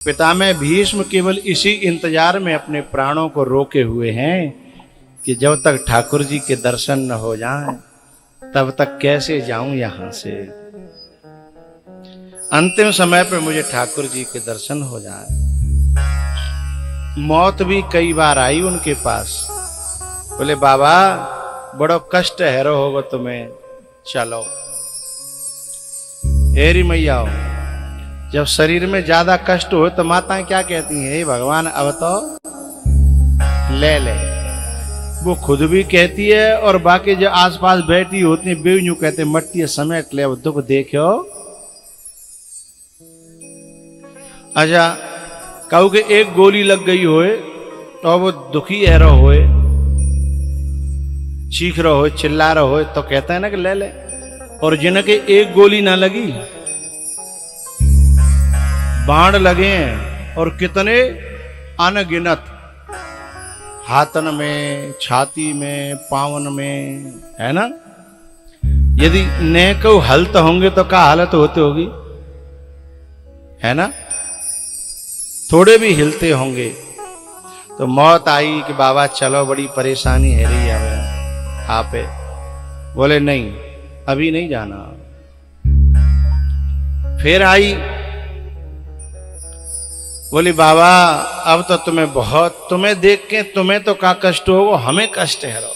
पितामह भीष्म केवल इसी इंतजार में अपने प्राणों को रोके हुए हैं कि जब तक ठाकुर जी के दर्शन न हो जाएं तब तक कैसे जाऊं यहां से। अंतिम समय पर मुझे ठाकुर जी के दर्शन हो जाए। मौत भी कई बार आई उनके पास। बोले बाबा बड़ो कष्ट हैरो होगा तुम्हें, चलो। हेरी मैया हो, जब शरीर में ज्यादा कष्ट हो तो माताएं क्या कहती हैं, हे भगवान अब तो ले ले। वो खुद भी कहती है और बाकी जो आसपास बैठी होती है वे यूं कहते मट्टी समेट ले, दुख देखो। अच्छा कहू के एक गोली लग गई होए तो वो दुखी है रहो होए, चीख रहो होए, चिल्ला रहो होए तो कहता है ना कि ले ले। और जिनके एक गोली ना लगी, बाण लगे हैं और कितने अनगिनत, हाथन में, छाती में, पावन में, है ना। यदि ने को हलत होंगे तो क्या हालत होती होगी, है ना। थोड़े भी हिलते होंगे तो मौत आई कि बाबा चलो बड़ी परेशानी है रही है आपे। बोले नहीं अभी नहीं जाना। फिर आई, बोली बाबा अब तो तुम्हें देख के तुम्हें तो का कष्ट हो, हमें कष्ट है रो,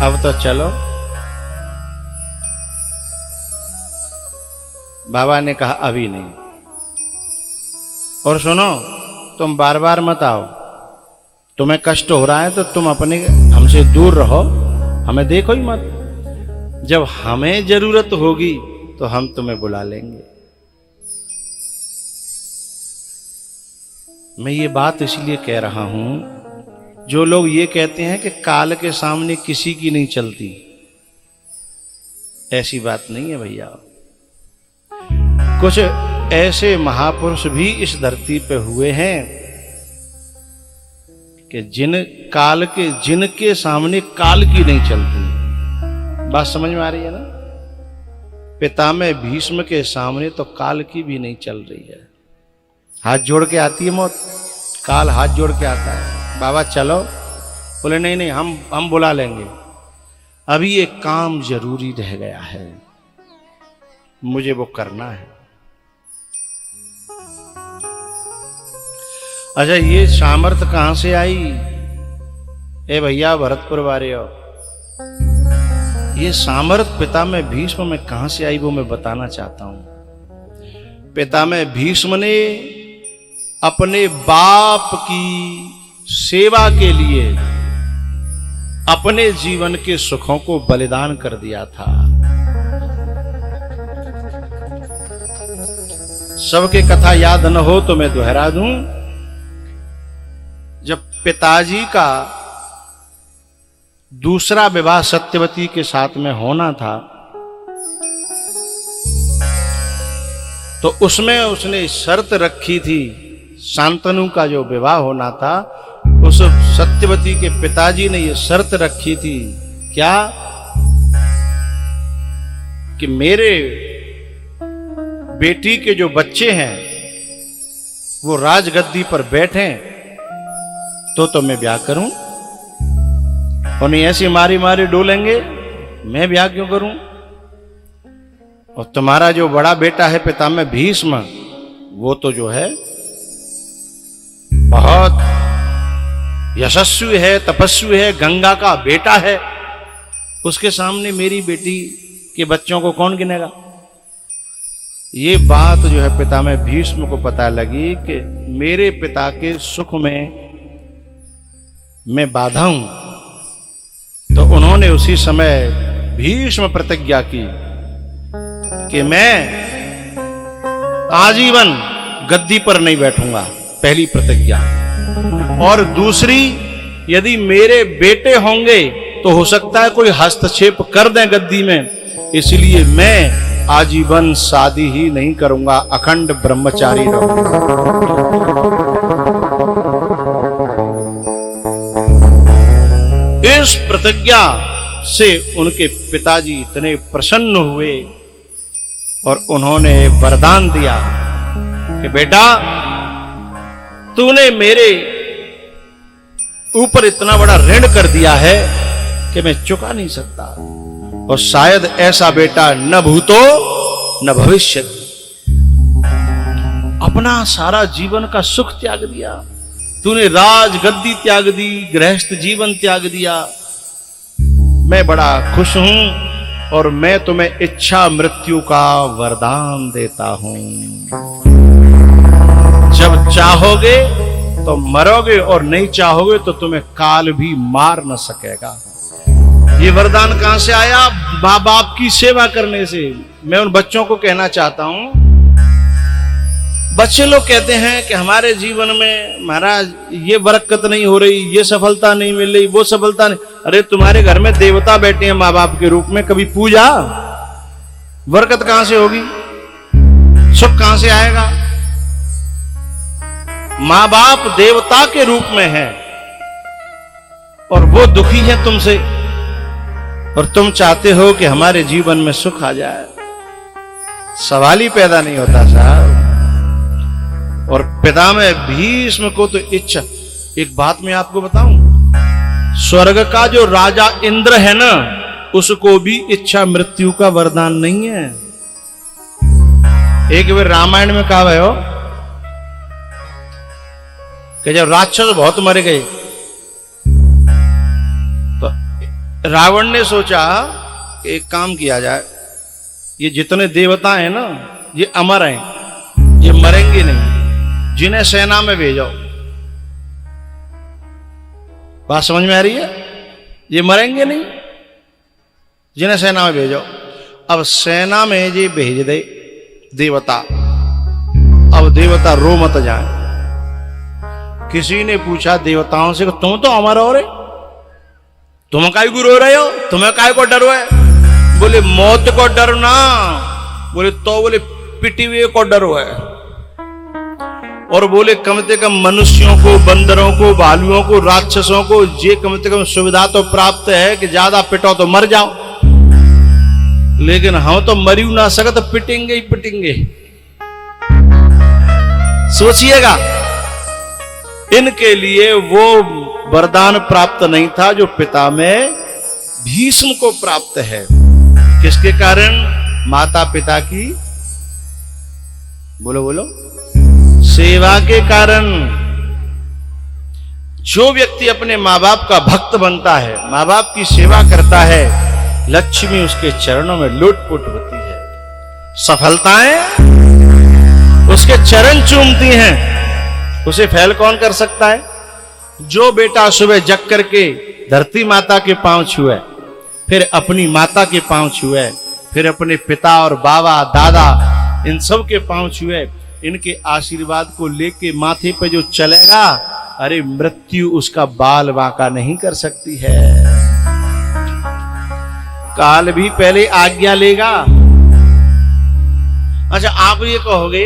अब तो चलो। बाबा ने कहा अभी नहीं। और सुनो तुम बार बार मत आओ, तुम्हें कष्ट हो रहा है तो तुम अपने हमसे दूर रहो, हमें देखो ही मत। जब हमें जरूरत होगी तो हम तुम्हें बुला लेंगे। मैं ये बात इसलिए कह रहा हूं, जो लोग ये कहते हैं कि काल के सामने किसी की नहीं चलती, ऐसी बात नहीं है भैया। कुछ ऐसे महापुरुष भी इस धरती पे हुए हैं कि जिनके सामने काल की नहीं चलती। बात समझ में आ रही है ना। पितामह भीष्म के सामने तो काल की भी नहीं चल रही है। हाथ जोड़ के आती है मौत, काल हाथ जोड़ के आता है, बाबा चलो। बोले नहीं नहीं हम बुला लेंगे, अभी एक काम जरूरी रह गया है, मुझे वो करना है। अच्छा ये सामर्थ्य कहां से आई? ए भैया भरतपुर वाले हो, ये सामर्थ्य पितामह भीष्म में कहां से आई वो मैं बताना चाहता हूं। पितामह भीष्म ने अपने बाप की सेवा के लिए अपने जीवन के सुखों को बलिदान कर दिया था। सबके कथा याद न हो तो मैं दोहरा दूं। जब पिताजी का दूसरा विवाह सत्यवती के साथ में होना था तो उसमें उसने शर्त रखी थी, शांतनु का जो विवाह होना था उस सत्यवती के पिताजी ने ये शर्त रखी थी, क्या कि मेरे बेटी के जो बच्चे हैं वो राजगद्दी पर बैठे तो मैं ब्याह करूं, और नहीं ऐसी मारी मारी डोलेंगे, मैं ब्याह क्यों करूं। और तुम्हारा जो बड़ा बेटा है पितामह भीष्म, वो तो जो है बहुत यशस्वी है, तपस्वी है, गंगा का बेटा है, उसके सामने मेरी बेटी के बच्चों को कौन गिनेगा। ये बात जो है पितामह भीष्म को पता लगी कि मेरे पिता के सुख में मैं बाधा हूं, तो उन्होंने उसी समय भीष्म प्रतिज्ञा की कि मैं आजीवन गद्दी पर नहीं बैठूंगा, पहली प्रतिज्ञा। और दूसरी, यदि मेरे बेटे होंगे तो हो सकता है कोई हस्तक्षेप कर दें गद्दी में, इसलिए मैं आजीवन शादी ही नहीं करूंगा, अखंड ब्रह्मचारी रहूंगा। इस प्रतिज्ञा से उनके पिताजी इतने प्रसन्न हुए और उन्होंने वरदान दिया कि बेटा तूने मेरे ऊपर इतना बड़ा ऋण कर दिया है कि मैं चुका नहीं सकता, और शायद ऐसा बेटा न भूतो न भविष्य। अपना सारा जीवन का सुख त्याग दिया तूने, राज गद्दी त्याग दी, गृहस्थ जीवन त्याग दिया। मैं बड़ा खुश हूं और मैं तुम्हें इच्छा मृत्यु का वरदान देता हूं। जब चाहोगे तो मरोगे और नहीं चाहोगे तो तुम्हें काल भी मार न सकेगा। ये वरदान कहां से आया? मां बाप की सेवा करने से। मैं उन बच्चों को कहना चाहता हूं, बच्चे लोग कहते हैं कि हमारे जीवन में महाराज ये बरकत नहीं हो रही, ये सफलता नहीं मिल रही, वो सफलता नहीं। अरे तुम्हारे घर में देवता बैठे हैं माँ बाप के रूप में, कभी पूजा? बरकत कहां से होगी? सुख कहां से आएगा? माँ बाप देवता के रूप में है और वो दुखी है तुमसे, और तुम चाहते हो कि हमारे जीवन में सुख आ जाए। सवाल ही पैदा नहीं होता साहब। और पितामह भीष्म को तो इच्छा, एक बात मैं आपको बताऊं, स्वर्ग का जो राजा इंद्र है ना, उसको भी इच्छा मृत्यु का वरदान नहीं है। एक बार रामायण में कहा हो कि जब राक्षस बहुत मर गए तो रावण ने सोचा एक काम किया जाए, ये जितने देवता हैं ना ये अमर हैं, ये मरेंगे नहीं, जिन्हें सेना में भेजो। बात समझ में आ रही है? ये मरेंगे नहीं, जिन्हें सेना में भेजो। अब सेना में ये भेज दे देवता, अब देवता रो मत जाए। किसी ने पूछा देवताओं से, तुम तो अमर हो रहे, तुम काय को रो रहे हो, तुम्हें काय को डर है? बोले मौत को डर ना, बोले तो बोले पिटी हुए को डर है। और बोले कम से कम मनुष्यों को, बंदरों को, भालुओं को, राक्षसों को ये कम से कम सुविधा तो प्राप्त है कि ज्यादा पिटो तो मर जाओ, लेकिन हम तो मरी ना सके तो पिटेंगे ही पिटेंगे। सोचिएगा, इनके लिए वो वरदान प्राप्त नहीं था जो पिता में भीष्म को प्राप्त है। किसके कारण? माता पिता की, बोलो बोलो, सेवा के कारण। जो व्यक्ति अपने माँ बाप का भक्त बनता है, माँ बाप की सेवा करता है, लक्ष्मी उसके चरणों में लुटपुट होती है। सफलताएं उसके चरण चूमती हैं। उसे फैल कौन कर सकता है? जो बेटा सुबह जग करके धरती माता के पांव छुए, फिर अपनी माता के पांव छुए, फिर अपने पिता और बाबा दादा इन सब के पांव छुए, इनके आशीर्वाद को लेके माथे पे जो चलेगा, अरे मृत्यु उसका बाल बांका नहीं कर सकती है। काल भी पहले आज्ञा लेगा। अच्छा, आप ये कहोगे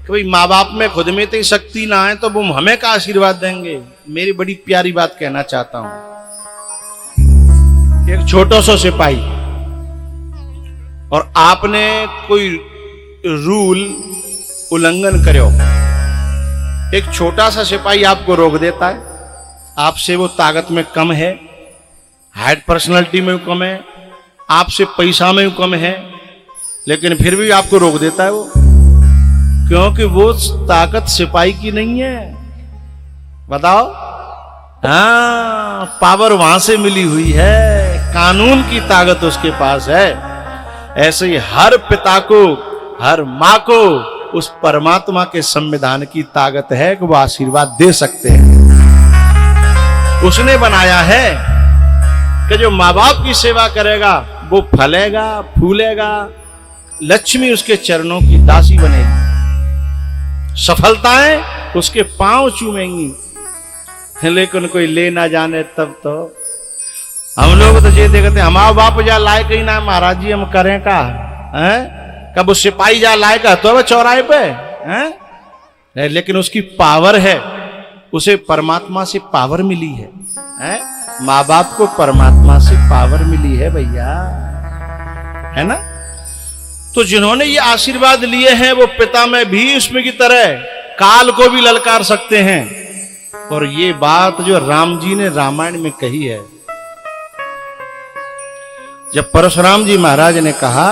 कि भाई माँ बाप में खुद में तो शक्ति ना है तो वो हमें का आशीर्वाद देंगे। मेरी बड़ी प्यारी बात कहना चाहता हूं। एक छोटा सा सिपाही, और आपने कोई रूल उल्लंघन करो, एक छोटा सा सिपाही आपको रोक देता है। आपसे वो ताकत में कम है, हाइट पर्सनालिटी में कम है, आपसे पैसा में कम है, लेकिन फिर भी आपको रोक देता है वो, क्योंकि वो ताकत सिपाही की नहीं है। बताओ, हाँ, पावर वहां से मिली हुई है, कानून की ताकत उसके पास है। ऐसे ही हर पिता को, हर माँ को उस परमात्मा के संविधान की ताकत है कि वो आशीर्वाद दे सकते हैं। उसने बनाया है कि जो माँ बाप की सेवा करेगा वो फलेगा, फूलेगा, लक्ष्मी उसके चरणों की दासी बनेगी, सफलताएं उसके पांव चूमेंगी। लेकिन कोई ले ना जाने तब तो हम लोग तो ये देखते हैं, हमारा बाप जा लायक ही ना महाराज जी, हम करें का है? कब उस सिपाही जा लायक है तो चौराहे पे है? लेकिन उसकी पावर है, उसे परमात्मा से पावर मिली है? माँ बाप को परमात्मा से पावर मिली है भैया, है ना? तो जिन्होंने ये आशीर्वाद लिए हैं वो पिता में भीष्म की तरह काल को भी ललकार सकते हैं। और ये बात जो राम जी ने रामायण में कही है, जब परशुराम जी महाराज ने कहा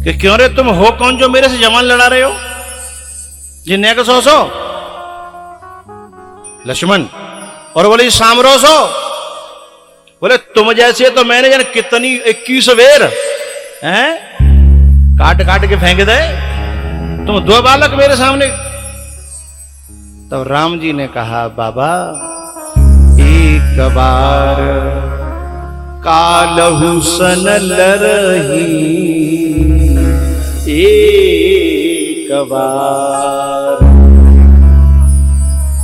कि क्यों रे तुम हो कौन जो मेरे से जवान लड़ा रहे हो, जिन्ने को सो लक्ष्मण, और बोले सामरो सो, बोले तुम जैसे तो मैंने जाने कितनी 21 वेर हैं काट काट के फेंक दे, तुम 2 बालक मेरे सामने। तब राम जी ने कहा बाबा एक बार कालहु सन लरही, एक बार।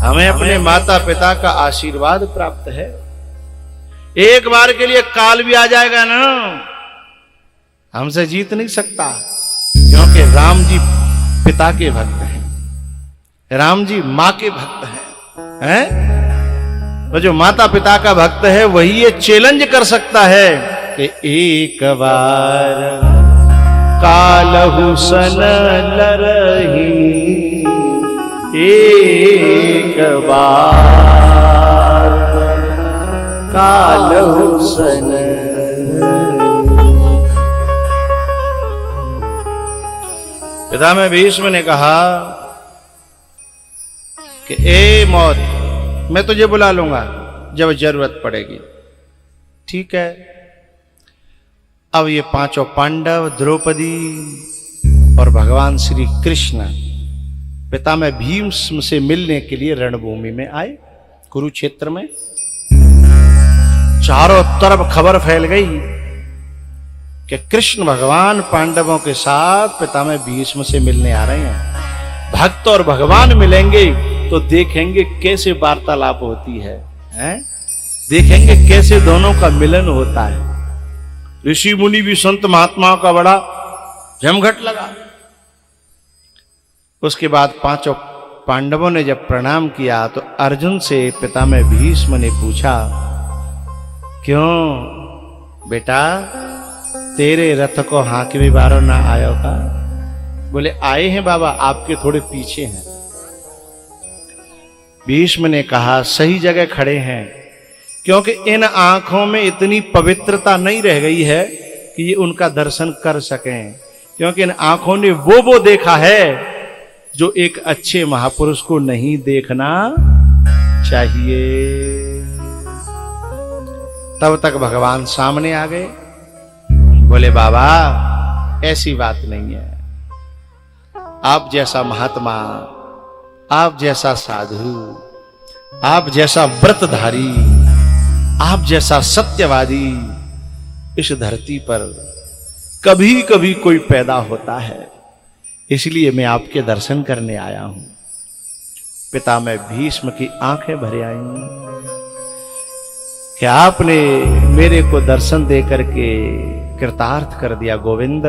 हमें अपने माता पिता का आशीर्वाद प्राप्त है, एक बार के लिए काल भी आ जाएगा ना, हमसे जीत नहीं सकता, क्योंकि राम जी पिता के भक्त हैं, राम जी मां के भक्त हैं, तो जो माता पिता का भक्त है वही ये चैलेंज कर सकता है कि एक बार कालहु सन लरही, एक बार कालहु सन। पितामह भीष्म ने कहा कि ए मौत, मैं तुझे बुला लूंगा जब जरूरत पड़ेगी। ठीक है। अब ये 5 पांडव, द्रौपदी और भगवान श्री कृष्ण पितामह भीष्म से मिलने के लिए रणभूमि में आए। कुरुक्षेत्र में चारों तरफ खबर फैल गई कि कृष्ण भगवान पांडवों के साथ पितामह भीष्म से मिलने आ रहे हैं। भक्त और भगवान मिलेंगे तो देखेंगे कैसे वार्तालाप होती है, हैं? देखेंगे कैसे दोनों का मिलन होता है। ऋषि मुनि भी संत महात्माओं का बड़ा जमघट लगा। उसके बाद 5 पांडवों ने जब प्रणाम किया तो अर्जुन से पितामह भीष्म ने पूछा, क्यों बेटा तेरे रथ को हांकने बारो ना आयो का? बोले आए हैं बाबा, आपके थोड़े पीछे हैं। भीष्म ने कहा सही जगह खड़े हैं, क्योंकि इन आंखों में इतनी पवित्रता नहीं रह गई है कि ये उनका दर्शन कर सकें, क्योंकि इन आंखों ने वो देखा है जो एक अच्छे महापुरुष को नहीं देखना चाहिए। तब तक भगवान सामने आ गए। बोले बाबा ऐसी बात नहीं है, आप जैसा महात्मा, आप जैसा साधु, आप जैसा व्रतधारी, आप जैसा सत्यवादी इस धरती पर कभी कभी कोई पैदा होता है, इसलिए मैं आपके दर्शन करने आया हूं। पितामह भीष्म की आंखें भर आई कि आपने मेरे को दर्शन दे करके कृतार्थ कर दिया गोविंद।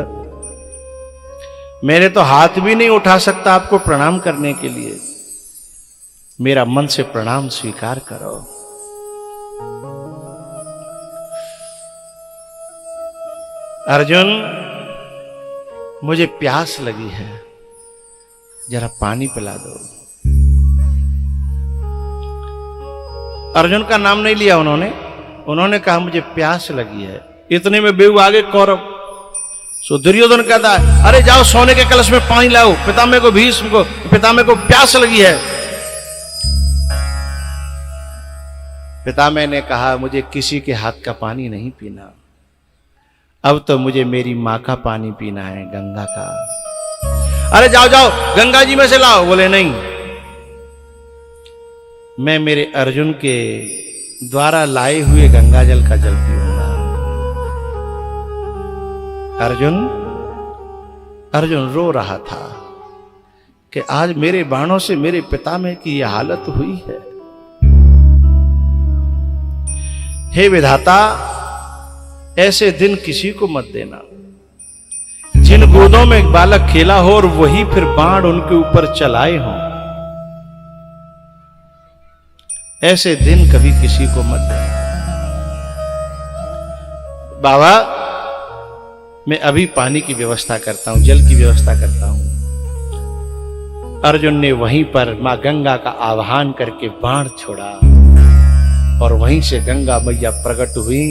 मेरे तो हाथ भी नहीं उठा सकता आपको प्रणाम करने के लिए, मेरा मन से प्रणाम स्वीकार करो। अर्जुन मुझे प्यास लगी है, जरा पानी पिला दो। अर्जुन का नाम नहीं लिया उन्होंने कहा मुझे प्यास लगी है। इतने में बेहू आगे कौरव। सो दुर्योधन कहता है अरे जाओ सोने के कलश में पानी लाओ, पितामह को भीष्म को पितामह को प्यास लगी है। पितामह ने कहा मुझे किसी के हाथ का पानी नहीं पीना, अब तो मुझे मेरी मां का पानी पीना है, गंगा का। अरे जाओ जाओ गंगा जी में से लाओ। बोले नहीं, मैं मेरे अर्जुन के द्वारा लाए हुए गंगा जल का जल पीऊंगा। अर्जुन रो रहा था कि आज मेरे बाणों से मेरे पितामह की यह हालत हुई है। हे विधाता, ऐसे दिन किसी को मत देना। जिन गोदों में एक बालक खेला हो और वही फिर बाण उनके ऊपर चलाए हों, ऐसे दिन कभी किसी को मत देना। बाबा मैं अभी पानी की व्यवस्था करता हूं, जल की व्यवस्था करता हूं। अर्जुन ने वहीं पर मां गंगा का आह्वान करके बाण छोड़ा और वहीं से गंगा मैया प्रकट हुई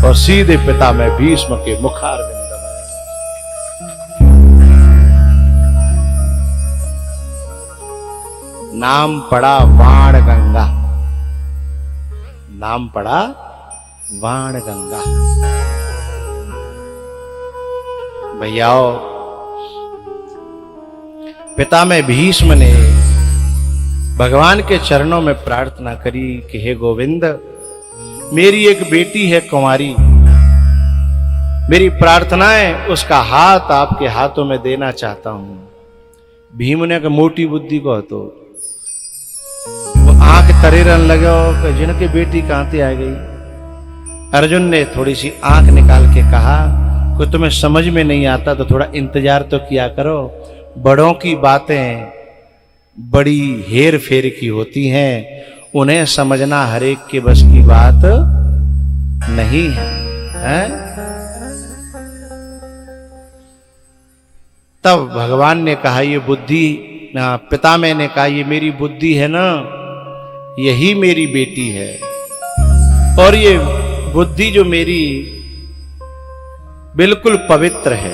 और सीधे पिता में भीष्म के मुखारविंद में नाम पड़ा बाण गंगा, नाम पड़ा बाण गंगा। भैयाओ, पिता में भीष्म ने भगवान के चरणों में प्रार्थना करी कि हे गोविंद, मेरी एक बेटी है कुंवारी, मेरी प्रार्थना है उसका हाथ आपके हाथों में देना चाहता हूं। भीम ने कहा मोटी बुद्धि को तो वो आंख तरेरन लगे जिनकी बेटी कहां से आ गई। अर्जुन ने थोड़ी सी आंख निकाल के कहा कि तुम्हें समझ में नहीं आता तो थोड़ा इंतजार तो किया करो, बड़ों की बातें बड़ी हेर फेर की होती हैं, उन्हें समझना हर एक के बस की बात नहीं है, हैं? तब भगवान ने कहा ये बुद्धि, पिता मैंने कहा ये मेरी बुद्धि है ना, यही मेरी बेटी है। और ये बुद्धि जो मेरी बिल्कुल पवित्र है।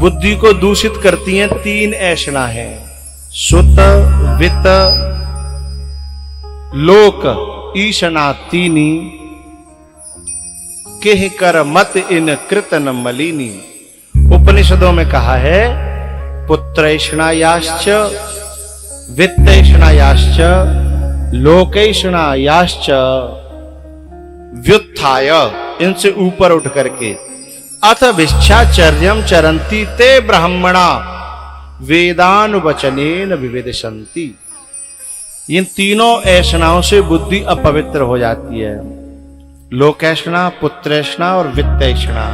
बुद्धि को दूषित करती हैं तीन ऐषणा है, सुत वित्त लोक ईशना तीनी, केह कर मत इन कृतन मलिनी। उपनिषदों में कहा है पुत्रैषणायाश्च वित्तैषणायाश्च लोकैषणायाश्च व्युत्थाय, इनसे ऊपर उठ करके अथ भिक्षाचर्यम चरंती ते ब्राह्मणा वेदानुवचनेन विविदशन्ति। इन तीनों ऐषणाओं से बुद्धि अपवित्र हो जाती है, लोकैषणा, पुत्रैषणा और वित्तैषणा।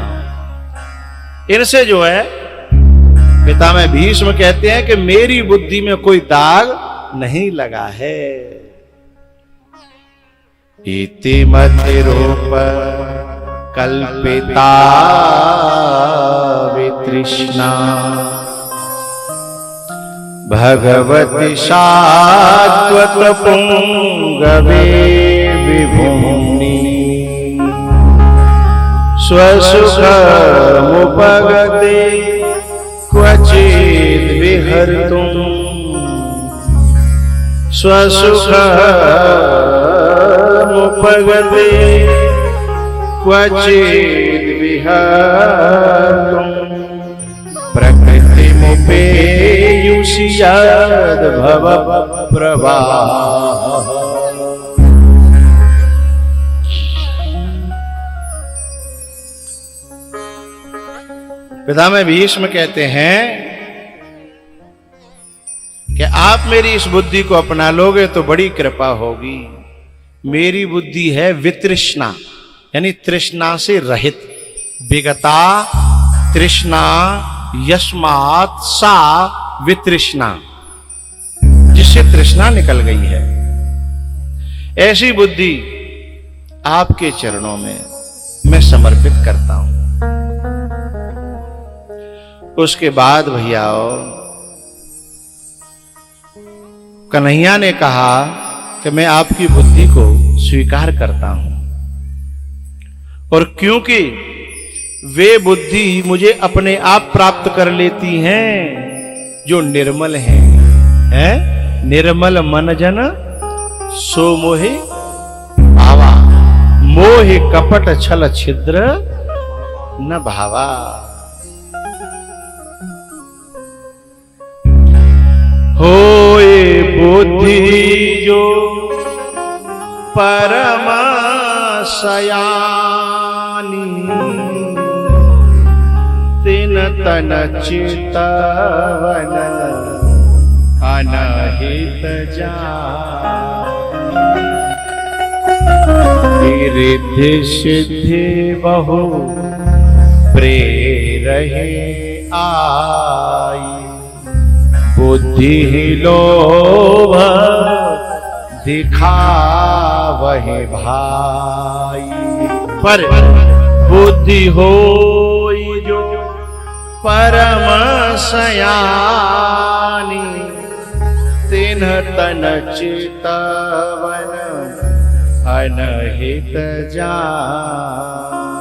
इनसे जो है पिता में भीष्म कहते हैं कि मेरी बुद्धि में कोई दाग नहीं लगा है। इति मतिरूप कल्पिता वितृष्णा भगवति शाश्वत पुंगवे विभूनि स्वसुखमुपगते क्वचिद् विहर्तुं स्वसुखमुपगते क्वचिद् विहर्तुं प्रकृतिमुपेयुषि यद्भव प्रवाह। पितामह भीष्म कहते हैं कि आप मेरी इस बुद्धि को अपना लोगे तो बड़ी कृपा होगी। मेरी बुद्धि है वितृष्णा, यानी तृष्णा से रहित। विगता तृष्णा यस्मात् सा वितृष्णा, जिससे तृष्णा निकल गई है। ऐसी बुद्धि आपके चरणों में मैं समर्पित करता हूं। उसके बाद भैयाओ, कन्हैया ने कहा कि मैं आपकी बुद्धि को स्वीकार करता हूं, और क्योंकि वे बुद्धि मुझे अपने आप प्राप्त कर लेती हैं जो निर्मल हैं, निर्मल मन जन सो मोहे भावा, मोह कपट छल छिद्र न भावा। होए बुद्धि जो परम सयानी, तिन तन चितवन अनहित जानी। रिद्धि सिद्धि बहु प्रेरहे आई, बुद्धि लोभ दिखावहि भाई। पर बुद्धि हो परम सयानी तिन्ह तन चितवन अनहित जानी।